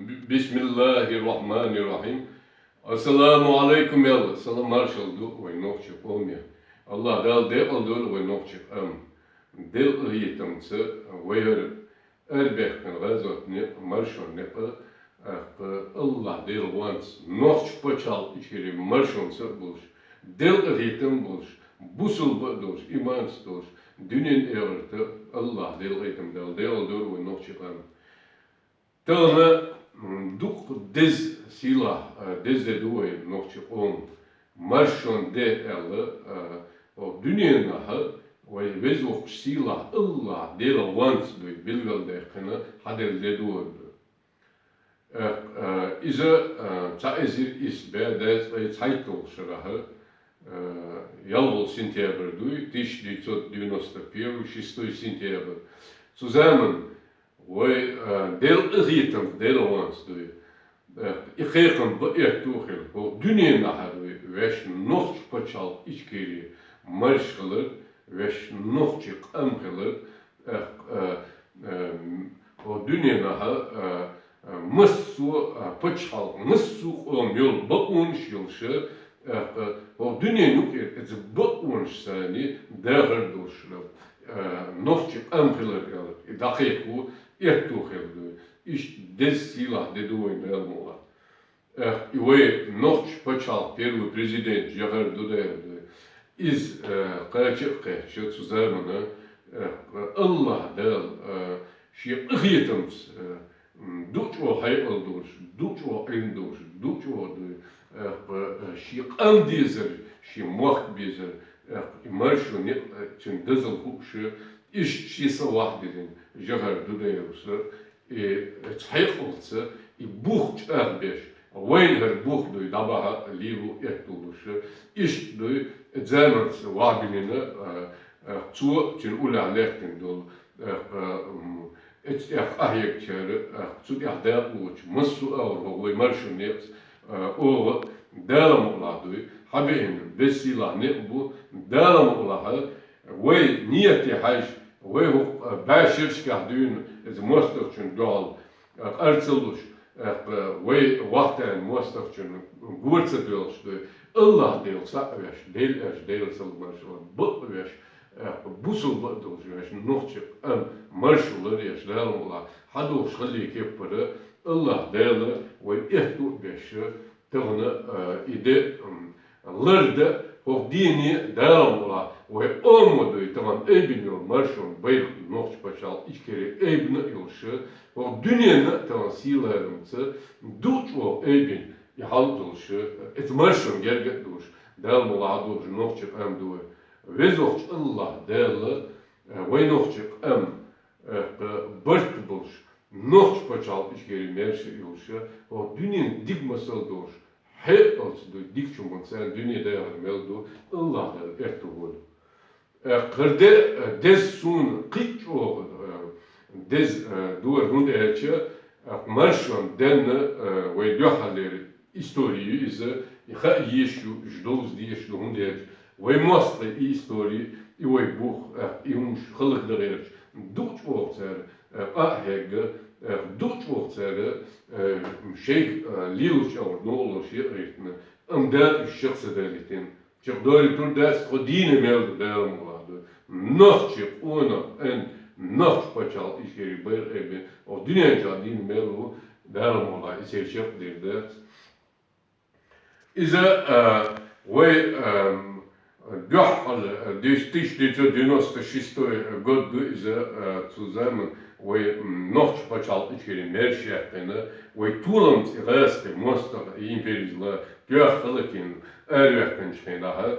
Bismillahirrahmanirrahim. Assalamu alaikum yalla. Salam marshal du ve nokçuk olmuyor. Allah dal de aldı ve nokçuk am. Del yitamsa ve yer erbekten gazotni marshal ne Allah del wants nokçuk paçal içeri marshal buluş. Del yitam buluş. Busul buluş. İmans buluş. Dünün everte Allah del yitam del aldı ve nokçuk am. Tağına duk dez silah, dez de duay nokçu on marşon de elle o dünyanın ha ve vezok silah Allah del vans duy bilgal de kana hadel de duay. İze taizir isbe de title şerahı yalvol sentyabr duy 1991 6 sentyabr. Zusammen ve del iritam del vans duy. İkayım bu ertuğrul. O dünyanın ahırı veş nohç paçal içkeri marşkılır veş nohçık amkılır. O dünyanın ahırı mıssu paçal mıssu om yol bakmış yolşı. O dünyanın et bakmış sani dağır doşlu. Nohçık amkılır yalı. Dakiku ertuğrul. İş dez silah dedi o belmola. Ve nohç paçal первый президент Генерал Дудерды из Качевка zusammen Allah del şi ıhiyetams duç o hayal duç duç o induç duç o şi andizer şi moht bizer marşu ne çün dezal hukşu iş şi savah dedin Gенерал Dudерdı hayal olsa bucht erbeş وين هالبوخ دو دابا ليرو يكتولوش إيش دو تزامن وابننا تو تنقول عليك دول اتياخ أهيك شر تو يحداق وش مصو أو هو يمرشو نيت أو دالم الله دو حبيهم بسيلا نقبو دالم الله وي نيتي حاج وي هو باشرش كهدون إذا مستوشن دول أرسلوش ve vakten muastafçın gurtsa diyordu. Allah diyorsa veş değil salmaz. Bu veş busul bu veş nohçuk am marşular yaşlar ola. Hadu şalli kepere Allah değil ve ehtu veş tağına ide lırda o dini devam ola ve olmadı tamam ebinyor marşon bayır nohç paçal içkeri ebne yolşı o dünyanın tamam silarımızı duç o ebin yahal dolşı et marşon gerget duş devam ola duş nohç am duy vezoç Allah değil ve nohç am bırt bulş nohç paçal içkeri merşi yolşı o dünyanın digmasal duş hep olsun dik çumun sen dünyada yarmel Allah'da ertuğul. Kırdı dez sun kıç o dez duvar hunde elçe marşon denne ve dihaleri istoriyi ise ha yeşu jdoz diyeşu hunde ve mastre istori ve bu imuş halıklar elç duç olsa ahege duç olsa şey liluç or ne olur şey öğretmen amda şahsı devletin çok doğru tur ders o dini mevzu devam oladı nahçıp ona en nahç paçal işleri bir evi o dünyaca dini mevzu devam oladı seçip derdi İze ve Генерал 1996 году из-за zusammen ve nohç paçal içeri merşehpene ve tulant reste mostar imperizla Göneralıkin ervekten çıkaynaha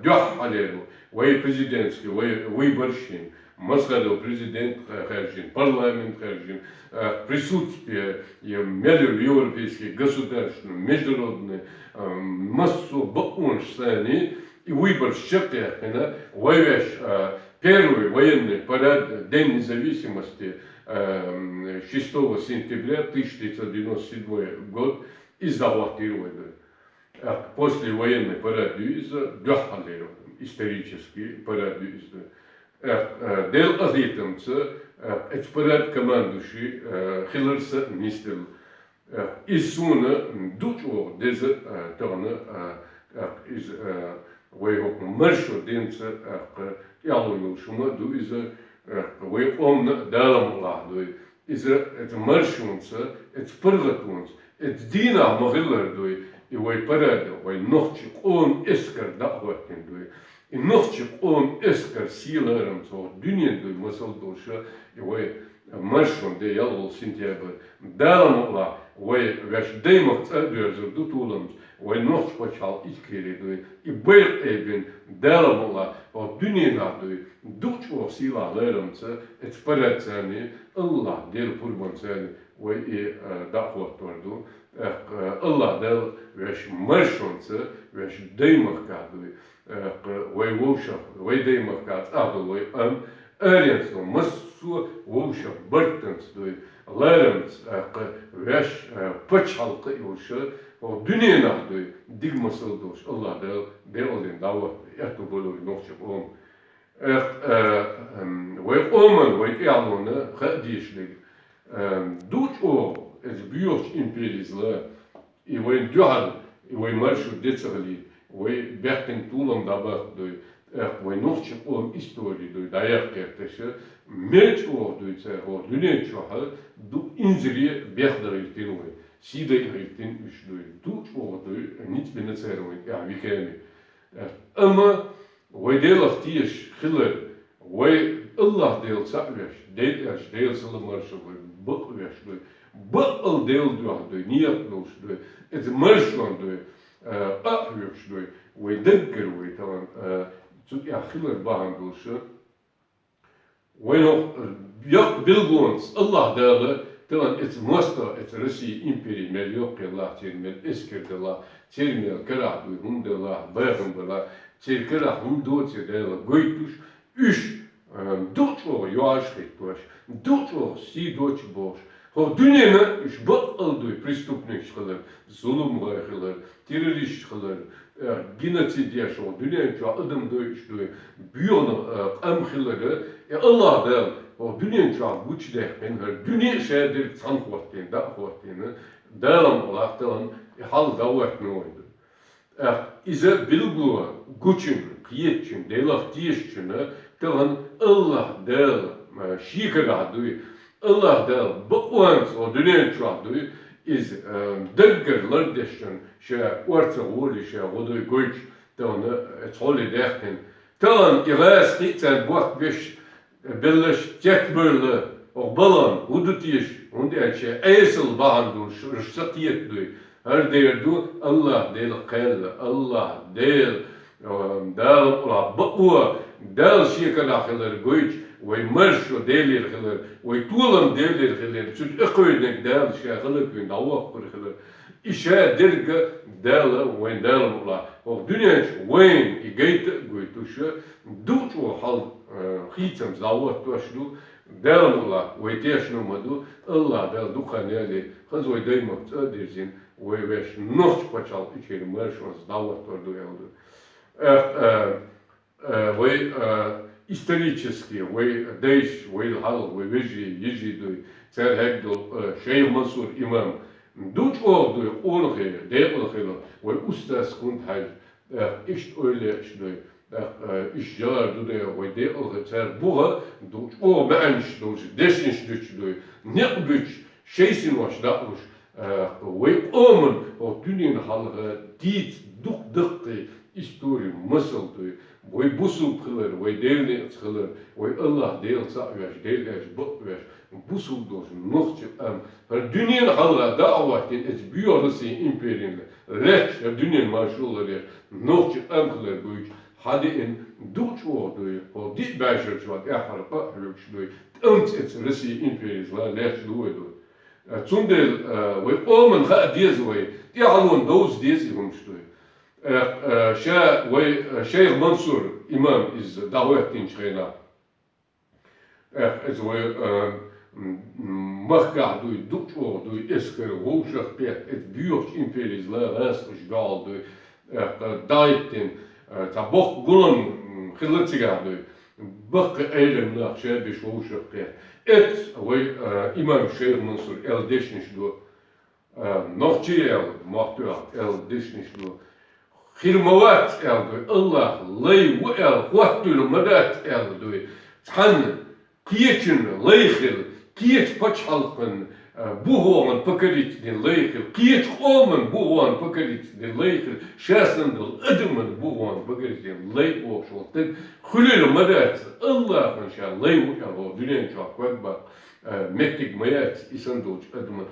Göneralı ve prezidentski ve выборщин Москва президент Харжин, парламент Харжин, присутствие европейских государств, международные массу бакуншсани и выбор щекахина, воеваш первый военный парад День Независимости 6 сентября 1997 год издаватировали. После военный парад Дюиза, исторический парад Дюиза. Del azitımsı اتبرد كمان دوشي خلرس نيستل إسونا دوش أو دز تغنى إز ويهوك مرشو دينس يالو يلشما دو إز ويقومنا دالم الله دو إز اتمرشونس اتبرغتونس اتدينا مغلر دو يوي برد وي نوخشي قوم اسكر دعوتين دو نوخشي قوم اسكر سيلارم سو دنيا دو مسل دوشا يوي مرشون دي يالو سنتيابر دالم الله وي وش ديمك تأدرزر دو طولمز وي نوخش بچال ичкерии دو يبيق ايبين دالم الله و دنيا دو دوش و سيلارم سا اتبرد ساني الله ديل قربان ساني وي دعوتور دو الله دل وش مرشونسه وش ديمك كادوي وي ووشف وي ديمك كاد أدو وي أرينسو مسو ووشف برتنس دوي لارمس وش بچالق يوشة ودنيا نهدوي ديگ مسل دوش الله دل دلين دعوت يأتو بلوي نوشف وي أومن وي إعلونه خديش لي دوش أو es büyük imperizle, ve duhal, ve marşu decali, ve bekten tulam dabak doy, ve nohçı on istori doy dayak kerteşe, meç o doy se o dünya çoğal, du inziri bekdar iltin ve sida iltin üç doy, du o doy nit beneserme ya vikemi. Ama ve delaf tiş khiller, ve Allah del sa'veş, del salam marşu ve bakveş doy. Bal deel doy, niyet doş doy, et marşon doy, afyöş doy, ve denker ve tamam, tut ya khiller bahan doşu, ve no yak bilgons Allah dağlı, tamam et masta et Rusya imperi mel yok Allah termel esker dala, termel kara doy hum dala, bayram dala, terkara hum doçe dala, goytuş, üç, doç o yoğaş doş, doç o si doç boş. O dünyada iş bakıldığı prestupnikçiler, zulüm gayriler, teröristler, genosid yaşıyor, dünyada adam dövüştüğü, büyüğünü amhileri, Allah da o dünyada güçlü her dünya şeydir sankuattin, dağuattin, dalam olaraktan hal davet ne oydu. İze bilgu güçün, kıyetçin, delaf diyişçine, tavan Allah da şikaradı. Allah da bakwanz o dünya çoğaldı iz deggerler deşten şey orta voli şey vodoy goç tane etoli derken tan iras niten buat beş belleş tek böyle o balan hudutiş onde şey esel bahandur şatiyet duy her derdu Allah del kal Allah del dal ola bakwa dal şikalakhlar goç ve marşo değerler kılır, ve tuğlam değerler kılır, çünkü ekoynek değerli şey kılır gün davak kılır, işe derge değerli ve değerli ola, o dünya ve igayta goytuşa, duç o hal hitam davak tuaşlu değerli ola, ve teşnumadu Allah değerli dukaneli, kız ve daymak tadirzin, ve veş nohç paçal içeri marşo davak tordu yaldı, ve исторически, вы дейш, вы хал, вы вежи, ежидуй, царь Хэгдул, шейх Мансур имам, дуч ордуй, орхе, дейлхило, вы устас кунд хай, ишт öyle iştуй, iş yardu de, вы дейлхе, царь Буга, дуч о мәнш, дуч дешнш дучдуй, не güç, şeysin vaş dağluş, вы omen, o dünyanın halgı, dit, duk dıktı, историю, мысль, вы бусул кылыр, вы дельный кылыр, вы Allah değil sağveş, değilgeş, bakveş, busul должен, нохче am. Dünyanın halga davatin et büyüyorası imperiyle, reç, dünyanın marşulları, нохче am kılır bu iş. Hadi en duç oldu, o dit beşer çuvat, harpa hükşlüy, ant et Rusya imperiyle, reç duydu. Zundel, ve olman ha diyez ve, diğalun doz diyez yumşluy. Şeyh Mansur imam iz davetin şeyna. Ez ve mahkah duy, dukço duy, esker, volşak pek, et büyük imperizler, rastış galdu, dayettin, ta bok gulan hıllıtıga duy, bak eylemler, şey beş volşak pek, et ve İmam Şeyh Mansur el deşnişlu nokçi el mahtua el deşnişlu خيرموات ألدوي الله لي وأل وقتل مدات ألدوي تحن كيتشن ليخل كيت بتشالقن بوهون بكريت دين ليخل كيت قومن بوهون بكريت دين ليخل شاسن دل أدمن بوهون بكريت دين لي وشولتن خليل مدات الله إن شاء الله لي وأل دنيا شاك وقبا مكتك ميات إسندوج أدمن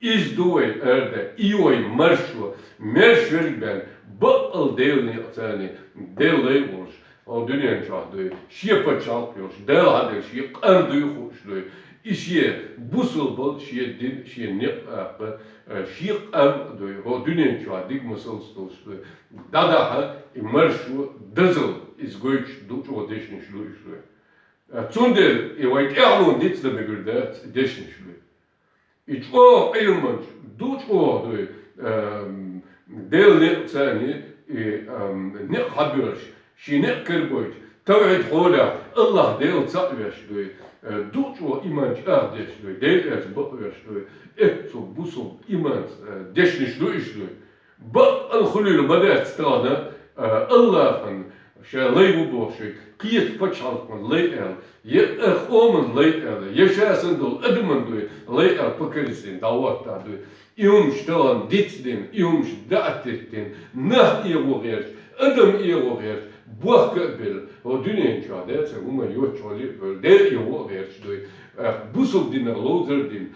İzduy erde, iyoy marşu, merşver ben, bal devni atani, devley boş, o dünyanın çağdığı, şiye paçalkıyor, del hadir, şiye kandığı hoşluğu, işiye busul bal, şiye din, şiye ne akı, şiye kandığı, o dünyanın çağdığı masal stolşluğu, dadaha, marşu, dızıl, izgoyç, duç o deşnişluğu işluğu. Zunder, evayt eğlun ditle megürde, deşnişluğu. İço ilmanç, duç o doy, devlet sani ne haber, şi ne kırboyt, tevhid hola, Allah devlet sakveş doy, duç o imanç ardeş doy, devlet bakveş doy, etso buso imanç deşniş doy iş doy. Bak al hulül badat strana Allah'ın şalay bu boşu, kıyet paçalkman lay el, ye omen lay el, yaşasın dol adımın doy, lay el pakarisin davatta doy. İyumş talan dittin, iyumş dağıttin, nah iyi oğer, adam iyi oğer, buah köbel, o dünyanın çağda, sen umar yok çoğalı böyle, der iyi oğer doy, busuk dinler lozer din,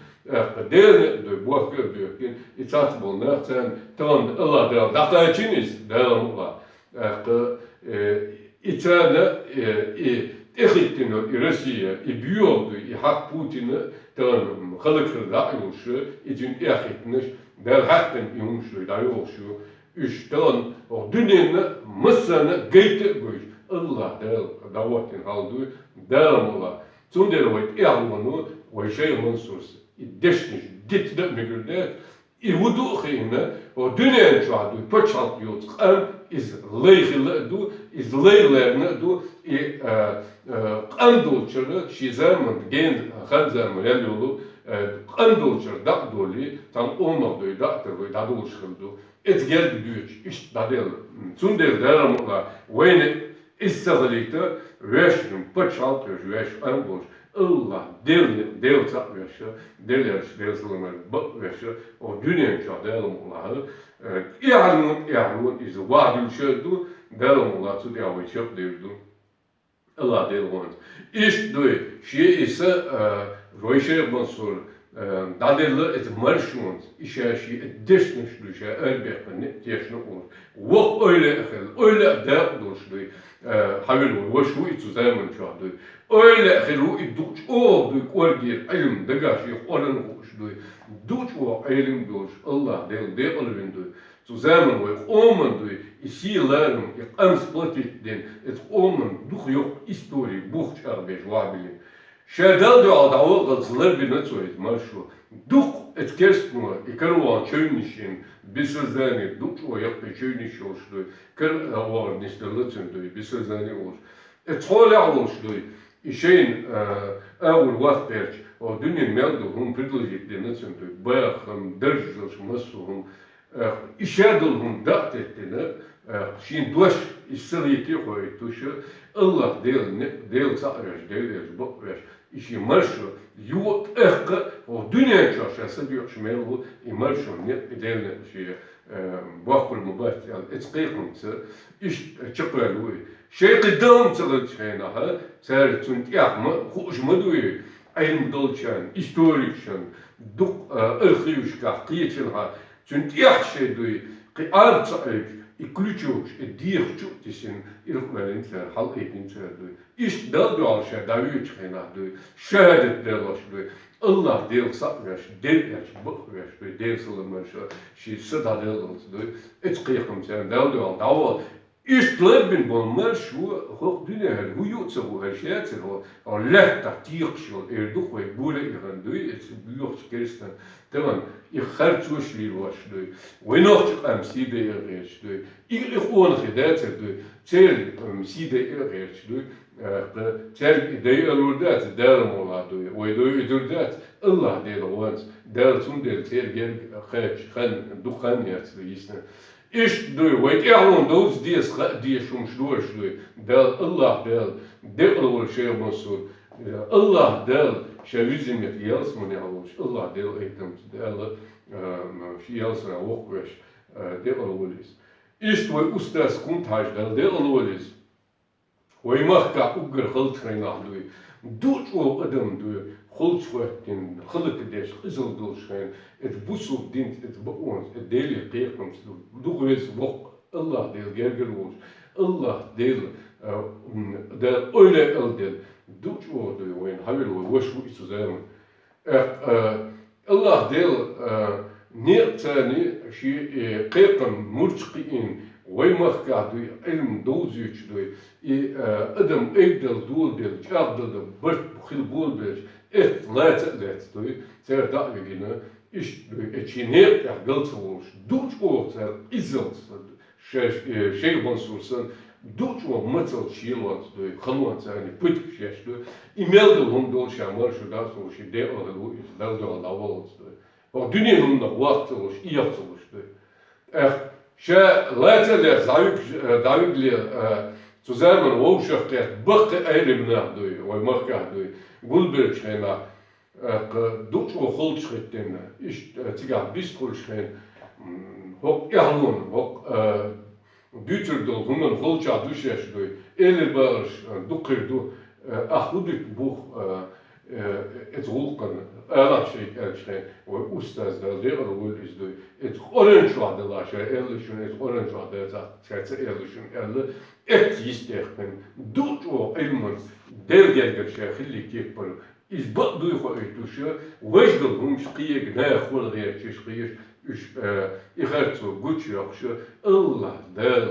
der doy, buah köbel, itaat bol, nah sen, talan Allah der, dağda içiniz, deram ola. İtalya tehittin Rusya büyüyordu, hak Putin'i tanım, halkı da yolşu, için ehitmiş, derhatten yolşu, da yolşu, üçten o dünyanın mısırını gayet koyuş, Allah der, davatin haldu, deram ola. Sonra o ehlanı, o şey mansurs, deşniş, gitti megürde, İvudu xeyne, o dünyanın çağdı, paçalt yok, iz leyhile du, iz leylerine du, andolçarı, şi zaman, gen, han zaman, el yolu, andolçarı da doli, tam olmadı, da tabi, da doluşkıldı, et geldi büyük, işte da del, sünder deram ola, veyne, istağlıydı, veşrim, paçalt yok, veş, andolç, Allah del sakveşe, del sılımlar bakveşe, o dünyanın çağda elim Allah'ı, İ'alun iz vaadil şödü, delim Allah'ı tüdyavi şöp devdu, Allah del vant. İşte duy, şey ise, Royşe Mansur, dadelle et marşunt, işe şey et deşnişlü şey, elbette ne deşne olur. Vok öyle der durşluy, havil var, şu itu zaman çağdı. Öyle helu iduç o duy korgir ilim dagaşı olan hoşluy. Duç o ilim duş Allah del alvin duy. Zu zaman var, oman duy, isilerim, ansplatikten, et oman duh yok istori buhç arbeş vabilin. Şerdal du al dava gazlar bir ne söyledi marşu. Duh etkerst mu ikaruan çöynişin bisözani duh o yapı çöyniş oluştu. Kır var nislerletin duy bisözani olur. Et hala oluştu. İşeyin ağır vakterç o dünyanın meldu hum privilegitlerini söndü. Bayakım derjilş masuhum işerdulhum dağıt ettiler. Şimdi duş İsrail'e koyduğu Allah değil sağır, değil bakır. İşi marşı yok ehke o dünya çarşısı diyor şimdi bu marşı ne değil şey bakır mübahti etkileşimse iş çıkarıyor. Şey kıdem çalışana ha ser çünkü yapma hoşuma duyuyor. Aynı dolçan, historikşan, duk arxivşka kıyıçın ha çünkü şey duyuyor. Ki Arsaев ключуч дирчутисин ирхвелинтер халкетинтерду иш далдуалша давючхенadu шаdet делошду Allah del sakveş delyaş bakveş del sılınmışı şi sıdadelosdu etqiyqim sen daldual daval işler bin bulmuş şu hok dünya bu yoksa bu her şey o lehta tiyqşol erduk ve bule irandu et büyük keristan tamam İxarçuşli başlı ve noch am side erreçtü İlk on gedatı çel side erreçtü Ter de ölürdet derim oladı. O da ödürdet Allah dedi once. Dersun der ter gel kaç kan dukan yersin. İşte du ve ehun doz diye şumşluş der Allah der ol şey olsun. Allah der şevizim yalsın ne olur. Allah der eğitim der şey yalsın okweş der oluruz. İşte ve ustas kuntaj der oluruz. Ve mahka ugur hıltırın aldığı, duç o adam diyor, hılçvektin, hılık deş, kızıl dolşkayın, et busul dint, et baons, et deli kıyıklamslı, duğuz vok, Allah değil, gerger olmuş, Allah değil, öyle eldir, duç o diyor, ve havil o, veş bu isu zaman. Allah değil, ne tani, kıyıklam, murçkiyin, ويمخك دوي علم دوزيش دوي ادم ايدل دول بيل جاردل برت بخيل بول بيل لا تقلت دوي سير دعوة ايش دوي اتشينير قلت فوش دوش او سير ازل شيء بنصورسن دوش او مثل شيلوات دوي خلوات سيرني بيتك شيش دوي ايميل دولهم دول شامر شو داس وشي دي اغلو ازدال دول داولت دوي ودنيا هم وقت وش ايقت وش دوي Leiterler Davidli zusammen Wohlschaftet Böcke Eilemnach durch, weil Machka durch, Gulbelschreiner, Dutch oder Holzschrittene, ist Zigar Bistrolschrein, Hock Erlun, Hock Düterdol, Hunden Holzschar Duschesch durch, Elebersch, Ducker durch, Achudit Buch, et Ruchen, Erlanschrik Erschrein, weil Ustas der Lehrer wohl ist durch, et Orange war der Lasche, Erlichen, et Orange war der Satz, Erlichen, et Jisterchen, Dutch oder Elmans, der Gergerscher, Hillikipel, is but durch euch dusche, Westel Humschrieg, Nachholreich, ich hört so gut, Allah, der,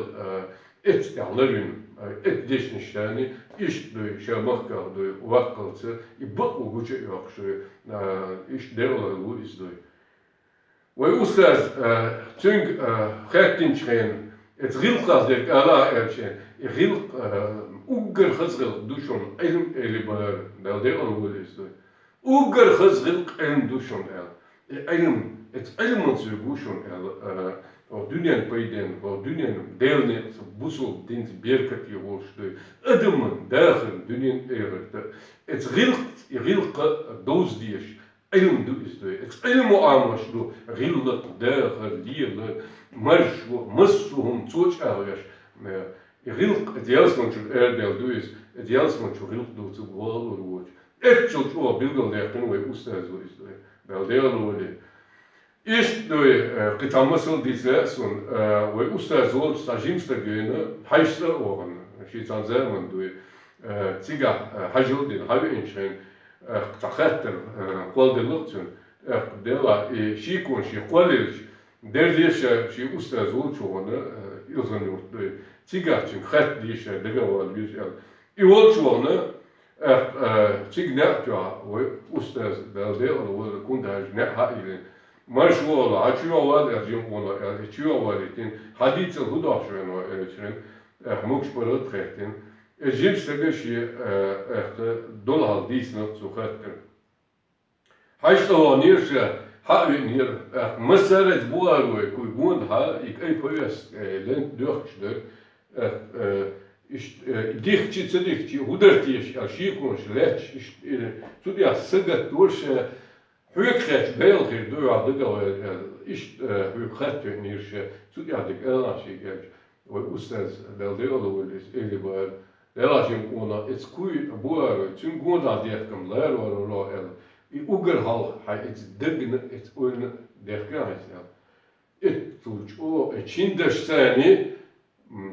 et Erlerin, et Deschnistani, ist durch Schamachka, durch Wackelze, I but wo gut ist der oder wo ist durch. Weil Ustaz, Züng, Hertinschrein, et Rilkas der Allah erschien, Rilk, Uger Chazril, du schon, Elibar, der oder wo ist durch. Uger Chazril, du schon, et Elmans du schon, o dünyanın payden, o dünyanın devne, busul dins berkat yoluştu. Adamın dahil dünyanın eğreti. Et rilk doz diyeş, ilm du istu. Et ilmu amaşlu, rilk dahil diyeli, marşlu, massuhum çoç ağayaş. Rilk ediyasmançul erdel du is, ediyasmançul rilk du zu valur voç. Et çoç o bilgil derken ve ustaz du istu. Daldeyal öyle. Ich durch Getammersel diese und wo Uster soll Stajimster gehen, heißt Ohren, Schitan Sermon durch Ziga, Hajul den Havinchen, Tachetter, Qual de Lutzen, dela Schikun, Schiqualisch, der sie Uster soll schon, Ilsen durch Zigatchen, Chetlich, der Gewalt, wie ich wollte schon, Zignertja, wo Uster, der wo Kundage nicht hat. Marşuola, açıyorlar, yazıyorlar, açıyorlar için, haditse hudaşven var için, mukşpalı trektin, jimstege şey, dolhal disnat suhatken. Haşta nirşe, havinir, mesaret buarwe, kuygund ha, ik epöst, lent dörkşler, dichtçi, hudertiş, aşikunş, leç, tudya sıgat durşe, Högkret België door de is högkret nirse zujadik elasi geld we ustaz del delo is elibar elasi ona it's kui boar tun gona derkam ler or el I ugerhal ha it's degn it's on derkans ja it tuch o çindeştani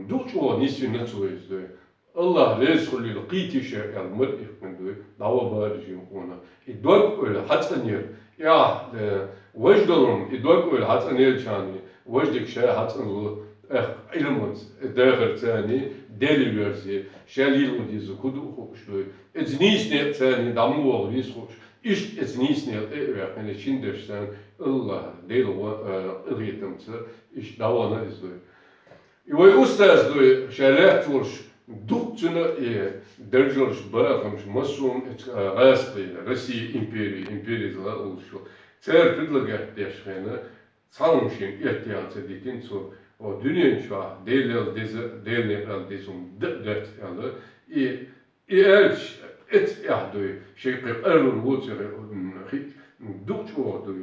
duç o nisin natsuizde Allah Resulü qitişe elmir ikmendu dava barjim ona idok öyle hatsanir ya vejdolum idok öyle hatsanir çani vejdik şey hatsanlu ilmut dağır çani deli versi şelil udizu kudu hoştu etnisne çani damu ol vishoş iş etnisne yani çindeşten Allah deli ritemse iş davana izde I ustaz du şerlet turş Дукчина держалш барахамш масум Россия империя зла улшо. Цер предлагает яшхена саумшин иhtiyacı dikin so o dünyanın şu an değerler dizum dert yalı elç et yahdu şey error vurur duç ordu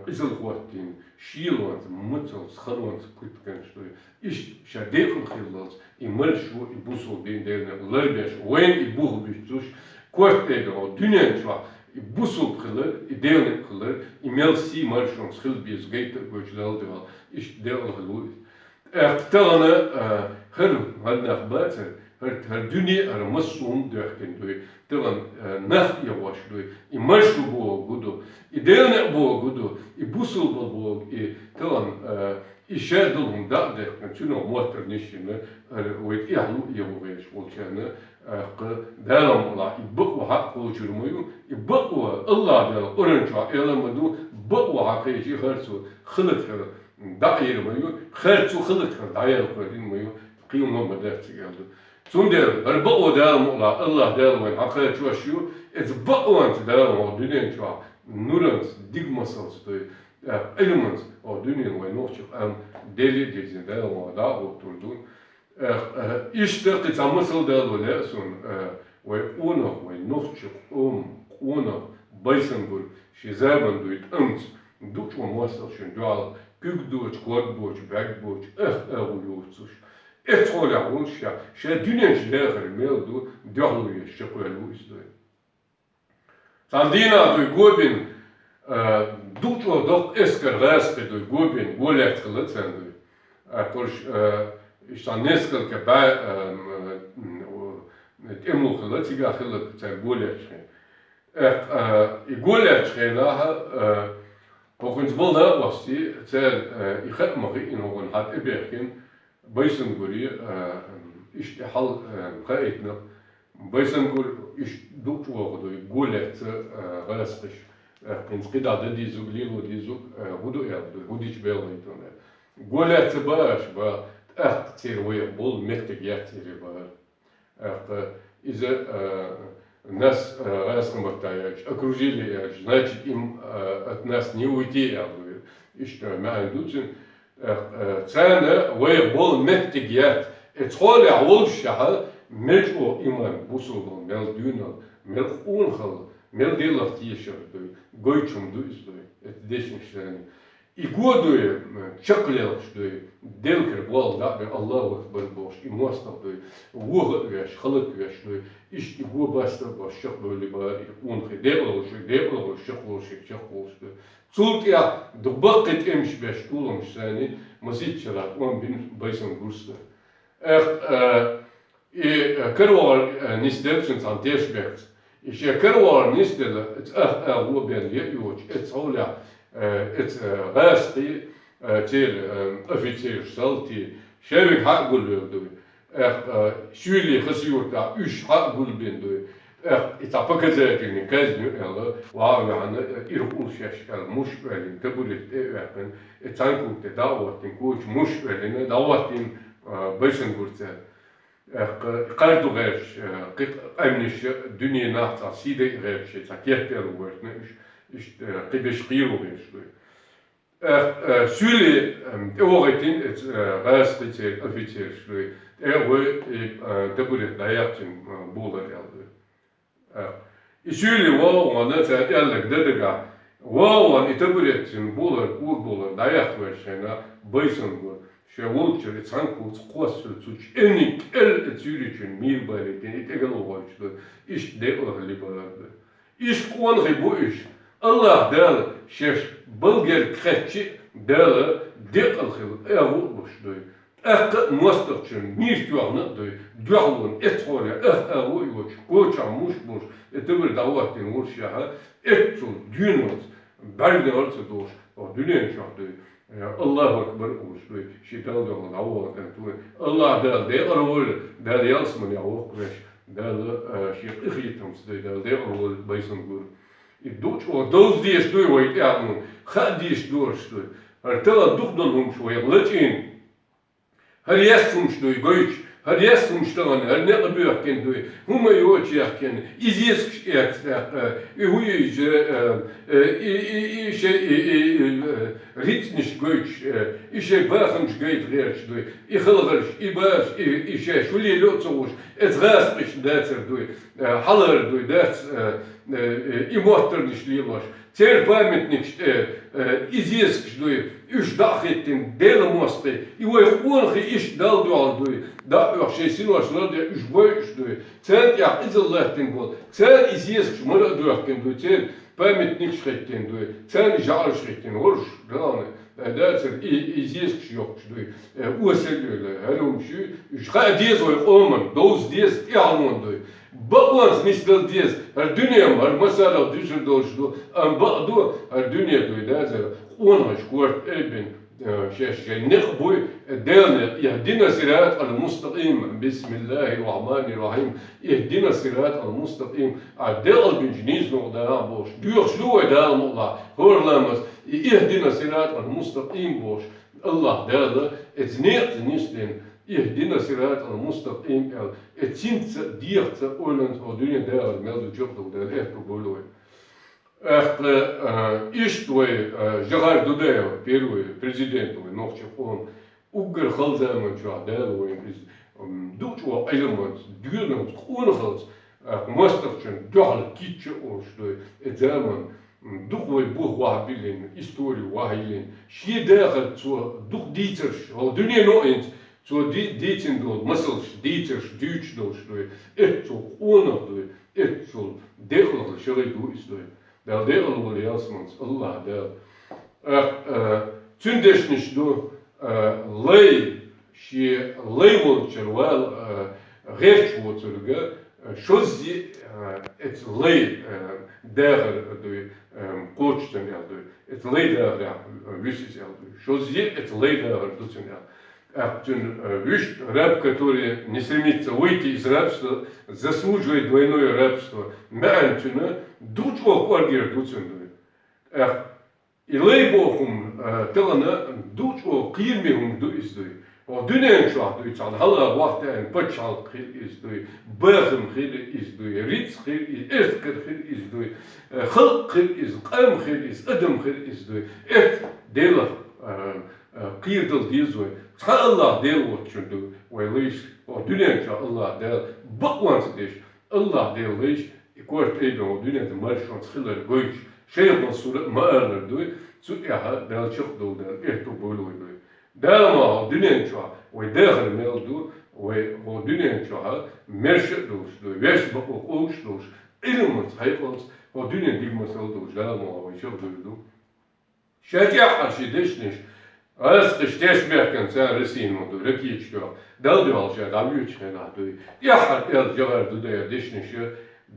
izolvatin şiilvat mutsal skarvant kutkan что iş şadekul khillas imel şu ibusul din değerler larbeş wen ibuh bistuş kortega o dünyanın şu an Busul kılır, idealnik kılır, imel si marşon skıl biz gayet göçler diyor, iş değerli kılır. Eğitağını her nakbatır, her dünya armasum derken diyor, diyor nah yavaş diyor, imel şu bu gudu, idealnik bu gudu, busul bu diyor, işe durumda derken, çünkü muhtar nişine, ve ihlu yavaş olacağını. Devam ola, ibuk hak koşurmuyu, ibuk Allah da oranca elemadu, ibuk hakiki hersu kılık dairmuyu, hersu kılık dair koymuyu, kıyımı madert geldi. Sonra ibuk devam ola, Allah devam hakiki çoşuyor, ibuk ant devam o dünyanın çoğu, nurans digmasals diyor, element o dünyanın ve nohçuk am deli dizin devam ola oturdu. İşte kısamasıl değerli son ve ona ve nofçuk ona baysangur şizaban duyt ant duç o masal şun dual kügduç kodbuç bagbuç avuluçuş etsola olşa şey dünyanın şeyleri meldu dağlıya şakolu istiyor. Sandina duy gobin duç o dok esker raspe duy gobin golet kılıçan duy. Akış İşte neskолько темлухала тебя хилок цай голячхи. И голячхи лаха покунц был на власти цай и хатмахи иногон хат эберкин байсын гури иште хал хаитна байсын гур иш дуч вогоду голяц распиш. Принц кидады дизуг лилу дизуг гуду ябду гудич белайтоне. Голяц баш ба Тирвоя был мехтик яхтири бар. Из нас раскомбатая окружили, значит им от нас не уйти, и что мы идем. Цена воя был мехтик яхт. Ецхоли аул шаха мельчо иман бусул мел дюнал мел унхал мел делах тишер гойчум дуйстой. Это десятый. И году чаклел, что делкер был, да, Аллах был бош, и мостов, вугл веш, халык веш, что иш и губастер бош, шах были бы, он хидел, шах что цулт я дубакет эмш беш тулом шани, мазитчера, он бин байсан густа. И кервар нистелшин сантешбект, и ще кервар нистел, это губен еюч, это соля. Het resti til officier salti şevik hak gulbindu şüli xisiyurta üç hak gulbindu itapakazetini kaznu ela vaana irqul şaşkal muşvelin tabulit evakın tankut davatin koç muşvelin davatin başın gurtsa qardu gevş amniş dünya nahta side gevş takiyper vurtne işte kıbeş kıyılıyor işte. Süli öğretin rastlıcı ofisiyer işte. Ve taburet dayakçın boğular aldı. Süli ona sen yerlik dediga. Ona taburetçin boğular kur boğular dayak verşene baysan bu. Şey olçer sankut kuasır suç enik el süliçin mil bayretin itegel olçtu. İş de orlibalardı. İş kuanı bu iş. Allah der şef bulgar kretçi der dekal khil evu boşdu. Ak mostaqçın niştuğunu doy. Duğun etxoya evu yoç koça muş boş. Etebir davatin urşaha etçu dünot. Balde orta doş. O dünyen şahdı. Allahu ekber boşdu. Şeytan da Allahu ekber. Allah der de arvol der yasmın ya okreş. Der şeyh ihitamız der arvol baysan gur. Идут, о, долзди что его и тягну, ходи что, артела дух донум что я латин, харьясум что и гоич, هر يسهم اشتغل هر نقبل كن دوي هم يوش يحكن يزيس هو يج ريتنش جوش إيش باخمش جيت غيرش دوي يخلغش يباش إيش شو اللي لو تصوش إتغاس مش داتر دوي حلر دوي دات يموتر نش ليلاش تير بامت نشت إزيس دوي إيش داخلتين ديل موستي يوافقون خي إيش دال دوال دوي دا وحشي سينوش نادي إيش بويش دوي تان يا إذا الله تنقول تان إزيس مرة دوي كن دوي تان بامت نيش خيتين دوي تان جارش خيتين ورش دلانه داتر إزيس يوكش دوي وسيلة هلوم شو إيش خا وي أومن دوز يعلمون دوي بقوانس مثل ديز الدنيا مر مسألة ديش دوش دو أم بعدو الدنيا دوي داتر أنا شكورت ابن شيء نخبوي دلنا يهدينا صراط المستقيم بسم الله الرحمن الرحيم يهدينا صراط المستقيم عدل بنجنيز نقدر بوش ديوخ شلو دال الله هور لامس يهدينا صراط المستقيم بوش الله دال اتنيت نيستين يهدينا صراط المستقيم اتنت ديرت اولند ودنيا دال مالو جوردو دال اهتو بولوي Иштвой Жагар Дудеева, первый президент, новчик, он угр халзаман чуадел, дучва элемент, дюрнамс, онхалс, мастерчен, дяхал китче он, что экзамен, духовой бог вахбилин, историю вахилин, шьедахал, что дух дитерш, а дуне ноинс, что дитин дол, маслш, дитерш, дюч дол, что это онах, это дехал, шарайду историю. Del deel wil je alsmans Allah del. Tündeşniş do ley şi ley volçer wel recht volçerge şozi et ley der do koçten ya do et ley der ya вишis ya do şozi et ley der ducen ya. Тün виш раб, который не стремится выйти из рабства, заслуживает двойное рабство. Мянчина дучва кваргер дуцендуй. Илей бохум телана дучва кирмихум ду издуй. O dünen şahdu içan hala vakten paçal khil izdui, bağım khil izdui, ritz khil esker khil izdui, halk khil iz, qam khil iz, adam khil izdui. Et dela qiyrdal dizui. Allah del watchundu, waylish o dünen şah Allah del baqwans dish. Allah del lish ikort eben o dünen de marşons khiller goyç. Şeyh surat ma'arlar dui, su'yaha del çıqdu del ehtu buluy dui. دالما دنيا شو وداخل ميلدو ودنيا شو مرش دوش دو ويش بقوش دوش إلمن صحيفلس ودنيا ديك مسألة دوش دالما ويشوف دو شاكي عشي دشنش أس قشتاش ميركن سان رسين مدو ركيش دو دال دو عالشا داميوش خنا دو يحر إل جغر دو دا دشنش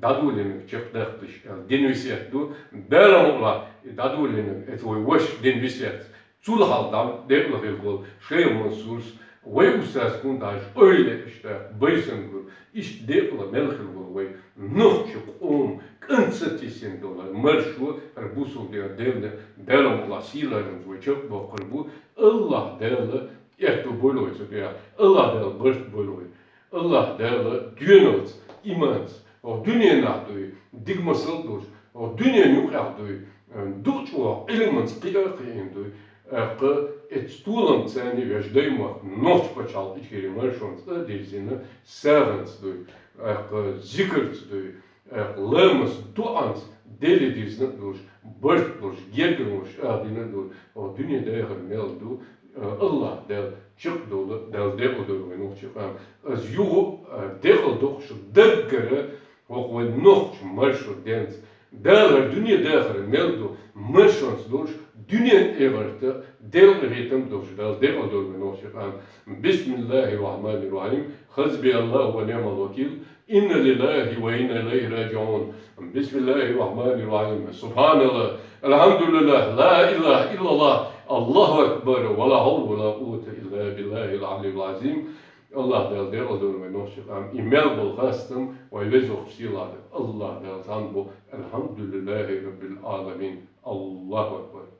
دادولينك چقدختش دينويسيات دو دالما دادولينك اتوي وش دينويسيات Zulhaldan derler gol şey mansurs ve usas kundaş öyle işte baysan gol iş derler melhel gol ve nohçuk kansatisyen dolar marşu arbusul der devle delam lasiların ve çok bakarbu Allah derler ehto boloysa der Allah derler bırst boloy Allah derler dünot imans o dünyana doy digmasal doş o dünyanın doy duçwa elements qiyaqin doy stoelen zijn die weer duimen nog speciaal Ичкерии marshons dizine servants doy zikert doy lemes doans deli dizine doş bırst doş gergenoş adine doy o dünya değer mel do Allah del çık dolu del del do ve nog çıkan az yugo degel doch şu deggere o ve nog marshon dens del dünya değer mel do marshons doş Dünya evarte del ritem doşdal del odolmen oşan. Bismillahirrahmanirrahim. Hasbiyallahu ve ni'mal vekil. İnne lillahi ve inne ileyhi raciun. Bismillahirrahmanirrahim. Subhanallah. Elhamdülillah. La ilahe illallah. Allahu ekber. Ve la havle ve la kuvvete illa billahil aliyyil azim. Allah del odolmen oşan. İmel bol hastım ve vezuh siladı. Allah del tanbu. Elhamdülillahi rabbil alamin. Allahu ekber.